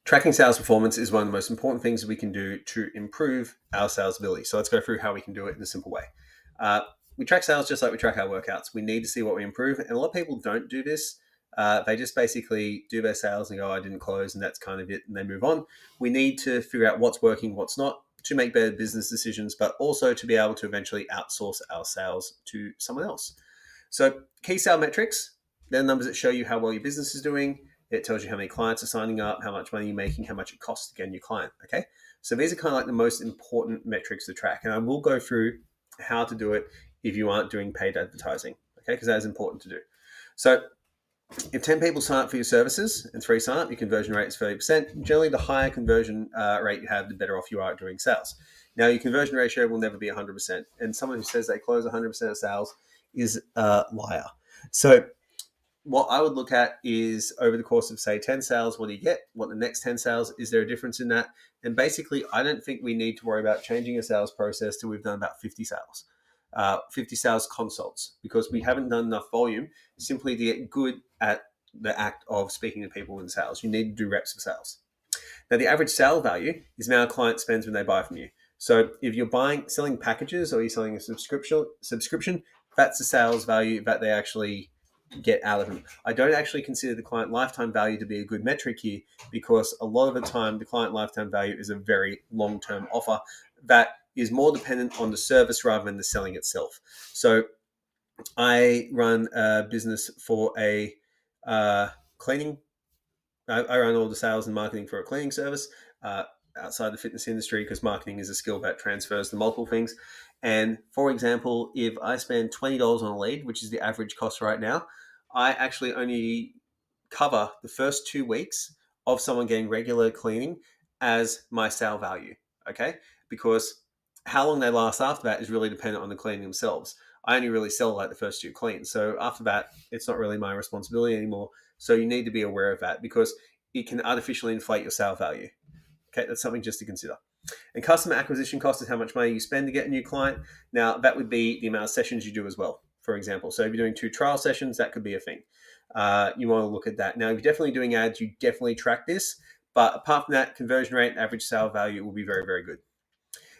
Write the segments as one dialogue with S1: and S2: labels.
S1: Tracking sales performance is one of the most important things we can do to improve our sales ability. So let's go through how we can do it in a simple way. We track sales just like we track our workouts. We need to see what we improve. And a lot of people don't do this. They just basically do their sales and go, I didn't close, and that's kind of it, and they move on. We need to figure out what's working, what's not, to make better business decisions, but also to be able to eventually outsource our sales to someone else. So key sale metrics, they're the numbers that show you how well your business is doing. It tells you how many clients are signing up, how much money you're making, how much it costs to get a new client. Okay. So these are kind of like the most important metrics to track. And I will go through how to do it if you aren't doing paid advertising. Okay. Because that is important to do. So if 10 people sign up for your services and 3 sign up, your conversion rate is 30%. Generally, the higher conversion rate you have, the better off you are at doing sales. Now, your conversion ratio will never be 100%. And someone who says they close 100% of sales is a liar. So what I would look at is over the course of, say, 10 sales, what do you get? What the next 10 sales? Is there a difference in that? And basically, I don't think we need to worry about changing a sales process till we've done about 50 sales, 50 sales consults, because we haven't done enough volume simply to get good at the act of speaking to people in sales. You need to do reps of sales. Now, the average sale value is the amount a client spends when they buy from you. So if you're selling packages or you're selling a subscription, that's the sales value that they actually get out of them. I don't actually consider the client lifetime value to be a good metric here, because a lot of the time the client lifetime value is a very long-term offer that is more dependent on the service rather than the selling itself. So I run a business for a cleaning. I run all the sales and marketing for a cleaning service outside the fitness industry, because marketing is a skill that transfers to multiple things. And for example, if I spend $20 on a lead, which is the average cost right now, I actually only cover the first 2 weeks of someone getting regular cleaning as my sale value. Okay. Because how long they last after that is really dependent on the cleaning themselves. I only really sell like the first 2 cleans. So after that, it's not really my responsibility anymore. So you need to be aware of that, because it can artificially inflate your sale value. Okay, that's something just to consider. And customer acquisition cost is how much money you spend to get a new client. Now, that would be the amount of sessions you do as well, for example. So if you're doing 2 trial sessions, that could be a thing. You want to look at that. Now, if you're definitely doing ads, you definitely track this. But apart from that, conversion rate and average sale value will be very, very good.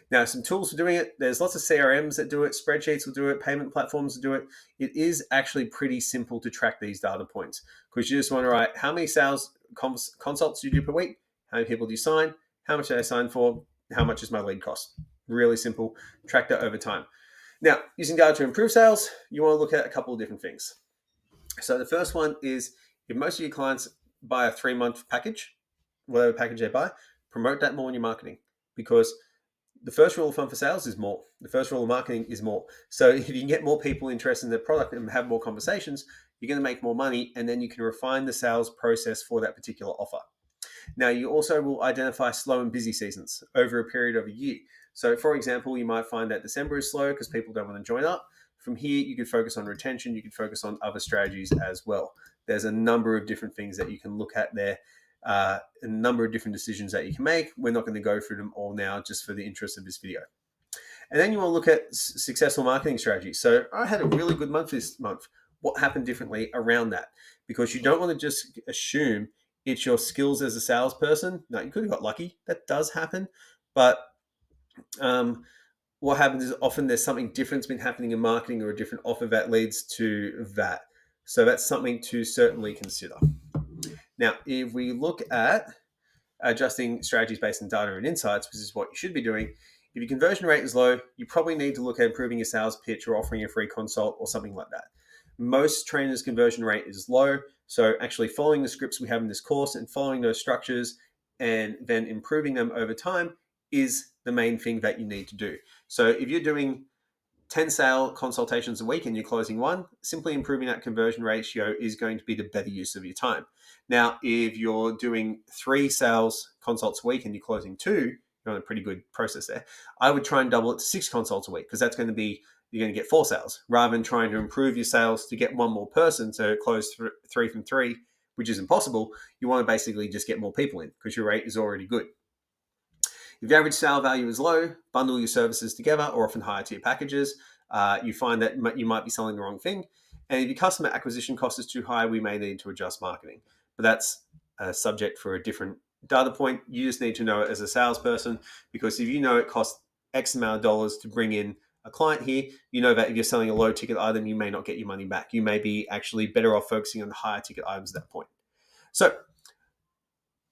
S1: Now, some tools for doing it. There's lots of CRMs that do it. Spreadsheets will do it. Payment platforms will do it. It is actually pretty simple to track these data points, because you just want to write how many sales consults do you do per week, how many people do you sign, how much do they sign for, how much is my lead cost. Really simple. Track that over time. Now, using data to improve sales, you want to look at a couple of different things. So the first one is, if most of your clients buy a 3-month package, whatever package they buy, promote that more in your marketing, because the first rule of thumb for sales is more. The first rule of marketing is more. So if you can get more people interested in the product and have more conversations, you're going to make more money, and then you can refine the sales process for that particular offer. Now, you also will identify slow and busy seasons over a period of a year. So, for example, you might find that December is slow because people don't want to join up. From here, you could focus on retention. You could focus on other strategies as well. There's a number of different things that you can look at there. A number of different decisions that you can make. We're not going to go through them all now, just for the interest of this video. And then you want to look at successful marketing strategies. So I had a really good month this month. What happened differently around that? Because you don't want to just assume it's your skills as a salesperson. No, you could have got lucky. That does happen. But what happens is often there's something different's been happening in marketing, or a different offer that leads to that. So that's something to certainly consider. Now, if we look at adjusting strategies based on data and insights, which is what you should be doing, if your conversion rate is low, you probably need to look at improving your sales pitch or offering a free consult or something like that. Most trainers' conversion rate is low. So actually following the scripts we have in this course and following those structures and then improving them over time is the main thing that you need to do. So if you're doing 10 sale consultations a week and you're closing 1, simply improving that conversion ratio is going to be the better use of your time. Now, if you're doing 3 sales consults a week and you're closing 2, you're on a pretty good process there. I would try and double it to 6 consults a week, because that's going to be, you're going to get 4 sales, rather than trying to improve your sales to get 1 more person to close 3 from 3, which is impossible. You want to basically just get more people in, because your rate is already good. If your average sale value is low, bundle your services together or often higher tier packages. You find that you might be selling the wrong thing. And if your customer acquisition cost is too high, we may need to adjust marketing. But that's a subject for a different data point. You just need to know it as a salesperson, because if you know it costs X amount of dollars to bring in a client here, you know that if you're selling a low ticket item, you may not get your money back. You may be actually better off focusing on the higher ticket items at that point. So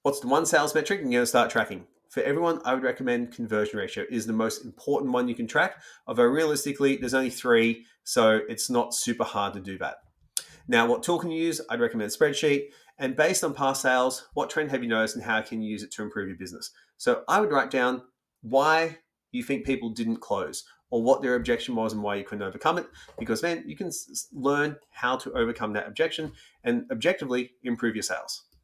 S1: what's the one sales metric you're going to start tracking? For everyone, I would recommend conversion ratio is the most important one you can track. Although realistically, there's only 3, so it's not super hard to do that. Now, what tool can you use? I'd recommend a spreadsheet. And based on past sales, what trend have you noticed and how can you use it to improve your business? So I would write down why you think people didn't close, or what their objection was and why you couldn't overcome it, because then you can learn how to overcome that objection and objectively improve your sales.